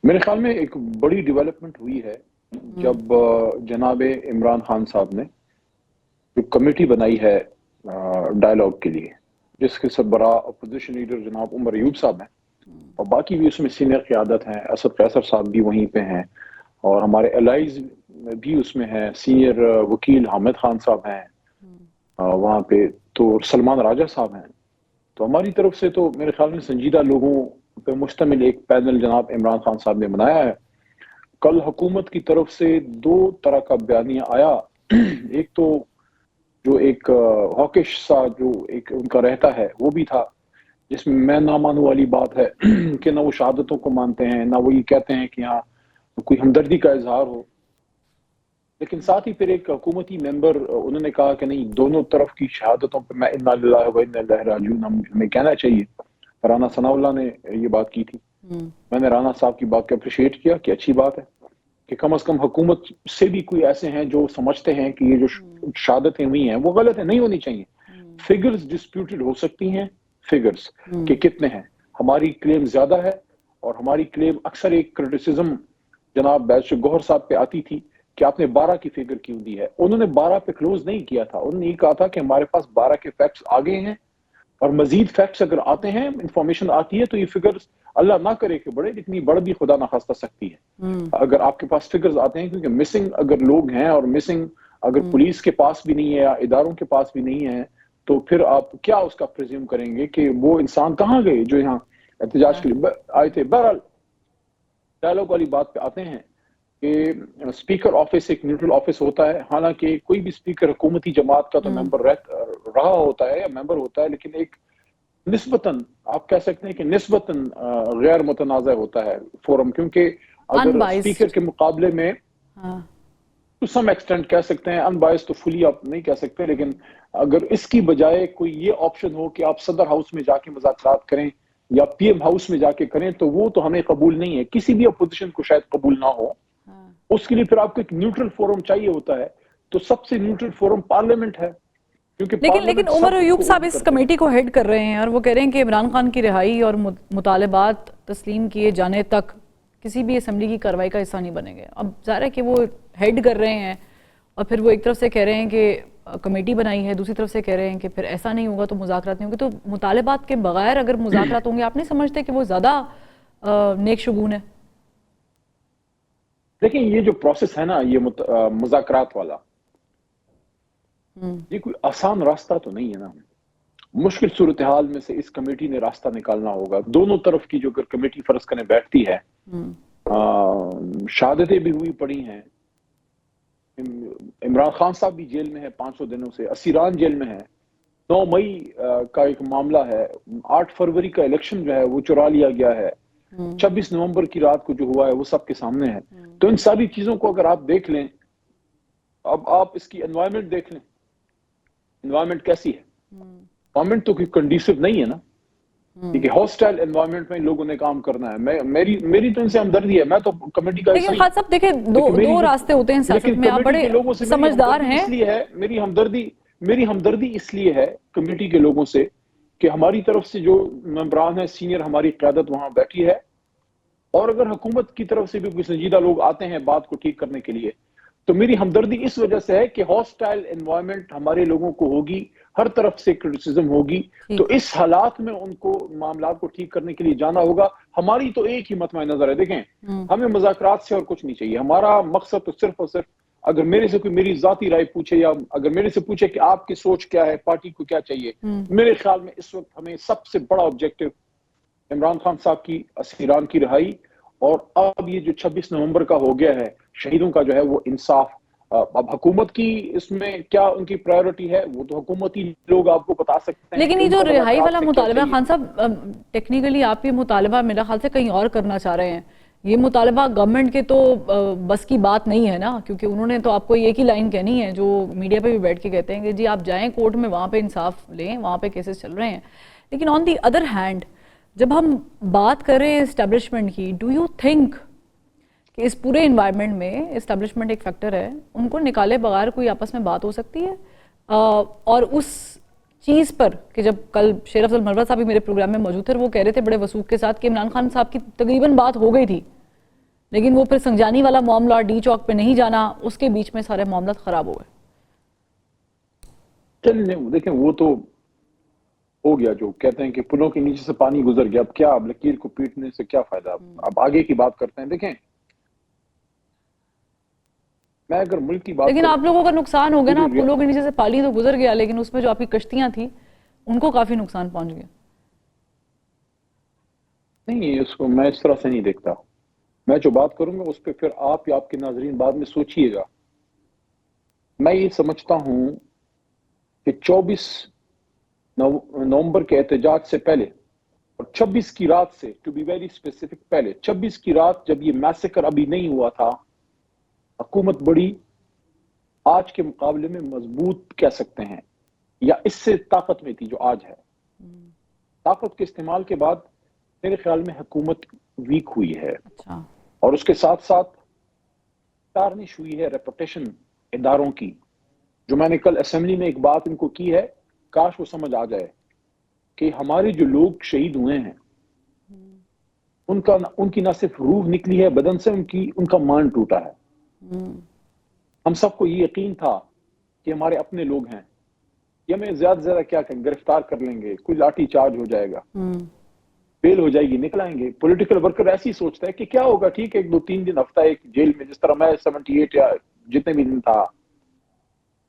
میرے خیال میں ایک بڑی ڈیولپمنٹ ہوئی ہے جب جناب عمران خان صاحب نے جو کمیٹی بنائی ہے ڈائلاگ کے لیے، جس کے سربراہ اپوزیشن لیڈر جناب عمر ایوب صاحب ہیں، اور باقی بھی اس میں سینئر قیادت ہیں، اسد قیصر صاحب بھی وہیں پہ ہیں، اور ہمارے الائز بھی اس میں ہیں، سینئر وکیل حامد خان صاحب ہیں وہاں پہ، تو سلمان راجہ صاحب ہیں. تو ہماری طرف سے تو میرے خیال میں سنجیدہ لوگوں پہ مشتمل ایک پینل جناب عمران خان صاحب نے بنایا ہے. کل حکومت کی طرف سے دو طرح کا بیانیہ آیا. ایک تو جو ایک ہاکش سا جو ایک ان کا رہتا ہے وہ بھی تھا، جس میں نہ مانو والی بات ہے کہ نہ وہ شہادتوں کو مانتے ہیں، نہ وہ یہ کہتے ہیں کہ یہاں کوئی ہمدردی کا اظہار ہو. لیکن ساتھ ہی پھر ایک حکومتی ممبر انہوں نے کہا کہ نہیں، دونوں طرف کی شہادتوں پہ میں انا للہ و انا الیہ راجعون ہمیں کہنا چاہیے. رانا ثناء اللہ نے یہ بات کی تھی. میں نے رانا صاحب کی بات کو اپریشیٹ کیا کہ اچھی بات ہے کہ کم از کم حکومت سے بھی کوئی ایسے ہیں جو سمجھتے ہیں کہ یہ جو شہادتیں ہوئی ہیں وہ غلط ہیں، نہیں ہونی چاہیے. فگرز ڈسپیوٹڈ ہو سکتی ہیں، فگرز کہ کتنے ہیں. ہماری کلیم زیادہ ہے، اور ہماری کلیم اکثر ایک کرٹیسزم جناب بیرسٹر گوہر صاحب پہ آتی تھی کہ آپ نے 12 کی فگر کیوں دی ہے. انہوں نے 12 پہ کلوز نہیں کیا تھا، انہوں نے یہ کہا تھا کہ ہمارے پاس 12 کے فیکٹس آگے ہیں، اور مزید فیکٹس اگر آتے ہیں، انفارمیشن آتی ہے تو یہ فگرز اللہ نہ کرے کہ بڑے، لیکن یہ بڑھ بھی خدا نخواستہ سکتی ہے اگر آپ کے پاس فگرز آتے ہیں. کیونکہ مسنگ اگر لوگ ہیں، اور مسنگ اگر پولیس کے پاس بھی نہیں ہے یا اداروں کے پاس بھی نہیں ہے، تو پھر آپ کیا اس کا پریزیوم کریں گے کہ وہ انسان کہاں گئے جو یہاں احتجاج کے لیے آئے تھے. بہرحال ڈائلاگ والی بات پہ آتے ہیں کہ اسپیکر آفس ایک نیوٹرل آفس ہوتا ہے. حالانکہ کوئی بھی اسپیکر حکومتی جماعت کا تو ممبر رہا ہوتا ہے یا ممبر ہوتا ہے، لیکن ایک نسبتاً آپ کہہ سکتے ہیں کہ نسبتاً غیر متنازع ہوتا ہے فورم. کیونکہ اگر اسپیکر کے مقابلے میں ٹو سم ایکسٹینٹ کہہ سکتے ہیں، ان بائس تو فلی آپ نہیں کہہ سکتے، لیکن اگر اس کی بجائے کوئی یہ آپشن ہو کہ آپ صدر ہاؤس میں جا کے مذاکرات کریں یا پی ایم ہاؤس میں جا کے کریں، تو وہ تو ہمیں قبول نہیں ہے. کسی بھی اپوزیشن کو شاید قبول نہ ہو. اس کے لیے پھر آپ کو ایک نیوٹرل فورم چاہیے ہوتا ہے. تو سب سے نیوٹرل فورم پارلیمنٹ ہے. لیکن عمر ایوب صاحب اس کمیٹی کو ہیڈ کر رہے ہیں، اور وہ کہہ رہے ہیں کہ عمران خان کی رہائی اور مطالبات تسلیم کیے جانے تک کسی بھی اسمبلی کی کارروائی کا حصہ نہیں بنیں گے. اب ظاہر ہے کہ وہ ہیڈ کر رہے ہیں، اور پھر وہ ایک طرف سے کہہ رہے ہیں کہ کمیٹی بنائی ہے، دوسری طرف سے کہہ رہے ہیں کہ پھر ایسا نہیں ہوگا تو مذاکرات نہیں ہوں گے. تو مطالبات کے بغیر اگر مذاکرات ہوں گے، آپ نہیں سمجھتے کہ وہ زیادہ نیک شگون ہے؟ دیکھیں، یہ جو پروسیس ہے نا، یہ مذاکرات والا، یہ کوئی آسان راستہ تو نہیں ہے نا. مشکل صورتحال میں سے اس کمیٹی نے راستہ نکالنا ہوگا. دونوں طرف کی جو کمیٹی فرض کرنے بیٹھتی ہے، شہادتیں بھی ہوئی پڑی ہیں. عمران خان صاحب بھی جیل میں ہے 500 دنوں سے، اسیران جیل میں ہے. 9 مئی کا ایک معاملہ ہے. 8 فروری کا الیکشن جو ہے وہ چرا لیا گیا ہے. 26 نومبر کی رات کو جو ہوا ہے وہ سب کے سامنے ہے. تو ان ساری چیزوں کو اگر آپ دیکھ لیں، اب آپ اس کی انوائرمنٹ دیکھ لیں، انوائرمنٹ کیسی ہے. انوائرمنٹ تو کوئی کنڈیسو نہیں ہے نا، کیونکہ ہاسٹائل انوائرمنٹ میں لوگوں نے کام کرنا ہے. میری تو ان سے ہمدردی ہے. میں تو کمیٹی کا لیکن خالد صاحب دیکھیں، دو راستے ہوتے ہیں سیاست میں. آپ بڑے سمجھدار ہیں. اس لیے ہے میری ہمدردی اس لیے ہے کمیٹی کے لوگوں سے کہ ہماری طرف سے جو ممبران ہیں، سینئر ہماری قیادت وہاں بیٹھی ہے، اور اگر حکومت کی طرف سے بھی کوئی سنجیدہ لوگ آتے ہیں بات کو ٹھیک کرنے کے لیے، تو میری ہمدردی اس وجہ سے ہے کہ ہاسٹائل انوائرمنٹ ہمارے لوگوں کو ہوگی، ہر طرف سے کرٹیسزم ہوگی. تو اس حالات میں ان کو معاملات کو ٹھیک کرنے کے لیے جانا ہوگا. ہماری تو ایک ہی مطمع نظر ہے. دیکھیں، ہمیں مذاکرات سے اور کچھ نہیں چاہیے. ہمارا مقصد تو صرف اور صرف، اگر میرے سے کوئی میری ذاتی رائے پوچھے، یا اگر میرے سے پوچھے کہ آپ کی سوچ کیا ہے، پارٹی کو کیا چاہیے، میرے خیال میں اس وقت ہمیں سب سے بڑا آبجیکٹو عمران خان صاحب کی اسیران کی رہائی، اور اب یہ جو 26 نومبر کا ہو گیا ہے شہیدوں کا جو ہے وہ انصاف. اب حکومت کی اس میں کیا ان کی پرائیورٹی ہے، وہ تو حکومتی لوگ آپ کو بتا سکتے ہیں. لیکن یہ جو رہائی والا مطالبہ خان صاحب، ٹیکنیکلی آپ یہ مطالبہ میرا خیال سے کہیں اور کرنا چاہ رہے ہیں. یہ مطالبہ گورنمنٹ کے تو بس کی بات نہیں ہے نا، کیونکہ انہوں نے تو آپ کو ایک ہی لائن کہنی ہے جو میڈیا پہ بھی بیٹھ کے کہتے ہیں کہ جی آپ جائیں کورٹ میں، وہاں پہ انصاف لیں، وہاں پہ کیسز چل رہے ہیں. لیکن آن دی ادر ہینڈ جب ہم بات کر رہے ہیں اسٹیبلشمنٹ کی، ڈو یو تھنک کہ اس پورے انوائرمنٹ میں اسٹیبلشمنٹ ایک فیکٹر ہے، ان کو نکالے بغیر کوئی آپس میں بات ہو سکتی ہے؟ اور اس چیز پر کہ جب کل شیر افضل مرہ صاحب بھی میرے پروگرام میں موجود تھے، وہ کہہ رہے تھے بڑے وثوق کے ساتھ کہ عمران خان صاحب کی تقریباً بات ہو گئی تھی لیکن وہ پھر سنجانی والا معاملہ، ڈی چوک پہ نہیں جانا، اس کے بیچ میں سارے معاملات خراب ہو گئے. چلیں دیکھیں وہ تو ہو گیا، جو کہتے ہیں کہ پلوں کے نیچے سے پانی گزر گیا، اب کیا، اب لکیر کو پیٹنے سے کیا فائدہ. اب آگے کی بات کرتے ہیں. دیکھیں میں اگر ملک کی بات لیکن آپ لوگوں کا نقصان ہو گیا نا، پلوں کے نیچے سے پانی تو گزر گیا لیکن اس میں جو آپ کی کشتیاں تھیں ان کو کافی نقصان پہنچ گیا. نہیں، اس کو میں اس طرح سے نہیں دیکھتا. میں جو بات کروں گا اس پہ پھر آپ یا آپ کے ناظرین بعد میں سوچئے گا. میں یہ سمجھتا ہوں کہ 24 نومبر کے احتجاج سے پہلے اور 26 کی رات سے، ٹو بی ویری اسپیسیفک، پہلے 26 کی رات جب یہ میسیکر ابھی نہیں ہوا تھا، حکومت بڑی آج کے مقابلے میں مضبوط کہہ سکتے ہیں، یا اس سے طاقت میں تھی جو آج ہے. طاقت کے استعمال کے بعد میرے خیال میں حکومت ویک ہوئی ہے. اچھا. اور اس کے ساتھ ساتھ تارنش ہوئی ہے ریپوٹیشن اداروں کی. جو میں نے کل اسمبلی میں ایک بات ان کو کی ہے، کاش وہ سمجھ آ جائے کہ ہمارے جو لوگ شہید ہوئے ہیں ان کی نہ صرف روح نکلی ہے بدن سے، ان کا مان ٹوٹا ہے. ہم سب کو یہ یقین تھا کہ ہمارے اپنے لوگ ہیں، یہ ہمیں زیادہ سے زیادہ کیا کہیں، گرفتار کر لیں گے، کوئی لاٹھی چارج ہو جائے گا، بیل ہو جائے گی، نکل آئیں گے. پولیٹیکل ورکر ایسے ہی سوچتا ہے کہ کیا ہوگا، ٹھیک ہے 2-3 دن، ہفتہ ایک جیل میں، جس طرح میں 78 یا جتنے بھی دن تھا.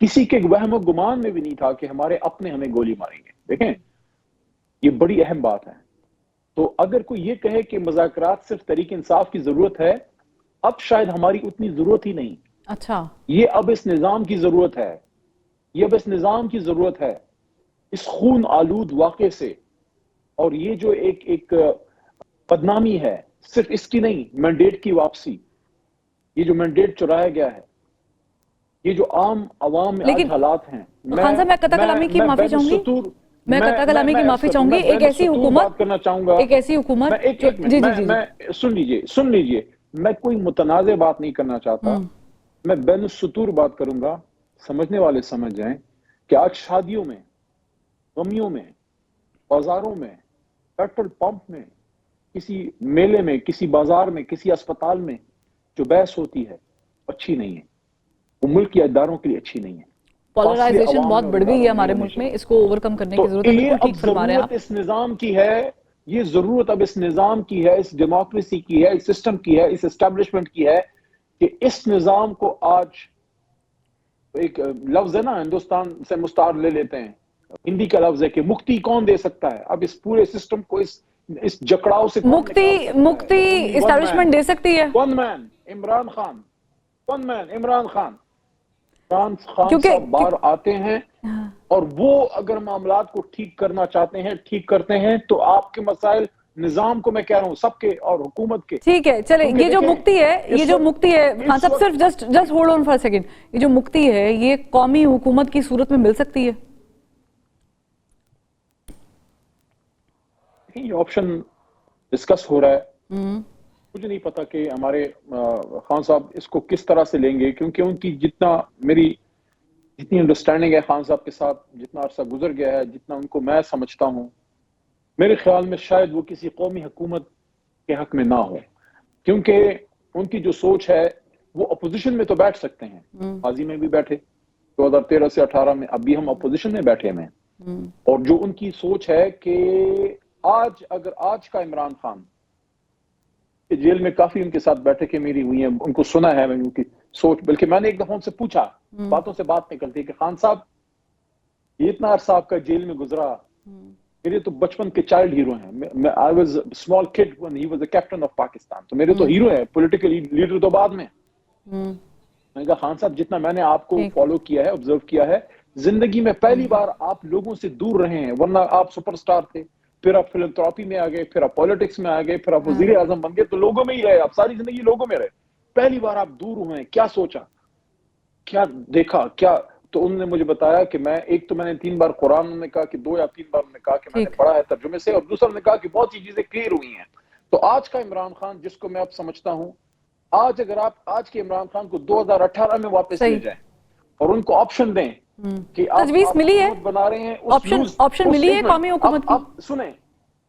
کسی کے وہم و گمان میں بھی نہیں تھا کہ ہمارے اپنے ہمیں گولی ماریں گے. دیکھیں یہ بڑی اہم بات ہے. تو اگر کوئی یہ کہے کہ مذاکرات صرف تحریک انصاف کی ضرورت ہے، اب شاید ہماری اتنی ضرورت ہی نہیں. اچھا. یہ اب اس نظام کی ضرورت ہے، یہ اب اس نظام کی ضرورت ہے، اس خون آلود واقعے سے. اور یہ جو ایک بدنامی ہے، صرف اس کی نہیں، مینڈیٹ کی واپسی، یہ جو مینڈیٹ چرایا گیا ہے، یہ جو عام عوام میں آج حالات ہیں. خان صاحب میں قطع کلامی کی معافی چاہوں گی، میں قطع کلامی کی معافی چاہوں گی. ایک ایسی حکومت، بات کرنا چاہوں گا، ایک ایسی حکومت، میں سن لیجئے، میں کوئی متنازع بات نہیں کرنا چاہتا، میں بین السطور بات کروں گا. سمجھنے والے سمجھ جائیں کہ آج شادیوں میں، غمیوں میں، بازاروں میں، پیٹرول پمپ میں، کسی میلے میں، کسی بازار میں، کسی اسپتال میں جو بحث ہوتی ہے اچھی نہیں ہے، وہ ملک کے اداروں کے لیے اچھی نہیں ہے. پولرائزیشن بہت بڑھ گئی ہے ہمارے ملک میں، اس کو اوور کم کرنے کی ضرورت ہے. بالکل ٹھیک فرما رہے ہیں آپ. اس نظام کی ہے، یہ ضرورت اب اس نظام کی ہے، اس ڈیموکریسی کی ہے، اس سسٹم کی ہے، اس اسٹیبلشمنٹ کی ہے کہ اس نظام کو آج، ایک لفظ ہے نا ہندوستان سے مستعار لے لیتے ہیں، ہندی کا لفظ ہے کہ مکتی کون دے سکتا ہے. اب اس پورے سسٹم کو اس جکڑاؤ سے کون نکال سکتا ہے؟ مکتی اسٹیبلشمنٹ دے سکتی ہے. ون مین عمران خان صاحب باہر آتے ہیں، اور وہ اگر معاملات کو ٹھیک کرنا چاہتے ہیں، ٹھیک کرتے ہیں. تو آپ کے مسائل، نظام کو میں کہہ رہا ہوں سب کے اور حکومت کے. ٹھیک ہے چلیں، یہ جو مکتی ہے خان صاحب، صرف just hold on for second, یہ جو مکتی ہے یہ قومی حکومت کی صورت میں مل سکتی ہے؟ یہ آپشن ڈسکس ہو رہا ہے. مجھے نہیں پتا کہ ہمارے خان صاحب اس کو کس طرح سے لیں گے، کیونکہ ان کی جتنی انڈرسٹینڈنگ ہے خان صاحب کے ساتھ، جتنا عرصہ گزر گیا ہے، جتنا ان کو میں سمجھتا ہوں، میرے خیال میں شاید وہ کسی قومی حکومت کے حق میں نہ ہو. کیونکہ ان کی جو سوچ ہے، وہ اپوزیشن میں تو بیٹھ سکتے ہیں، ماضی میں بھی بیٹھے، 2013 سے 18 میں، اب بھی ہم اپوزیشن میں بیٹھے ہیں. اور جو ان کی سوچ ہے کہ اگر آج کا عمران خان، جیل میں کافی ان کے ساتھ بیٹھکیں میری ہوئی ہیں، ان کو سنا ہے میں ان کی سوچ. بلکہ میں نے ایک دفعہ ان سے پوچھا، باتوں سے بات نکلتی کہ خان صاحب یہ اتنا عرصہ آپ کا جیل میں گزرا، میرے تو بچپن کے چائلڈ ہیرو ہیں. I was a small kid when he was the captain of Pakistan. تو میرے تو ہیرو ہیں، پولیٹیکل لیڈر تو بعد میں. میں نے کہا خان صاحب جتنا میں نے آپ کو فالو کیا ہے، آبزرو کیا ہے، زندگی میں پہلی بار آپ لوگوں سے دور رہے ہیں. ورنہ آپ سپر سٹار تھے، پھر آپ فلنتھراپی میں آ گئے، پھر آپ پالیٹکس میں آ گئے، پھر آپ وزیر اعظم بن گئے، تو لوگوں میں ہی رہے، آپ ساری زندگی لوگوں میں رہے. پہلی بار آپ دور ہوئے، کیا سوچا، کیا دیکھا، کیا؟ تو انہوں نے مجھے بتایا کہ ایک تو میں نے 3 بار قرآن، انہوں نے کہا کہ 2 یا 3 بار انہوں نے کہا کہ میں نے پڑھا ہے ترجمے سے، اور دوسرا انہوں نے کہا کہ بہت سی چیزیں کلیئر ہوئی ہیں. تو آج کا عمران خان جس کو میں اب سمجھتا ہوں، اگر آپ آج کے عمران خان کو 2018 میں واپس لے جائیں اور ان کو آپشن دیں کہ آپ تجویز ملی ہے، حکومت بنا رہے ہیں، آپشن ملی ہے قومی حکومت کی. سنیں،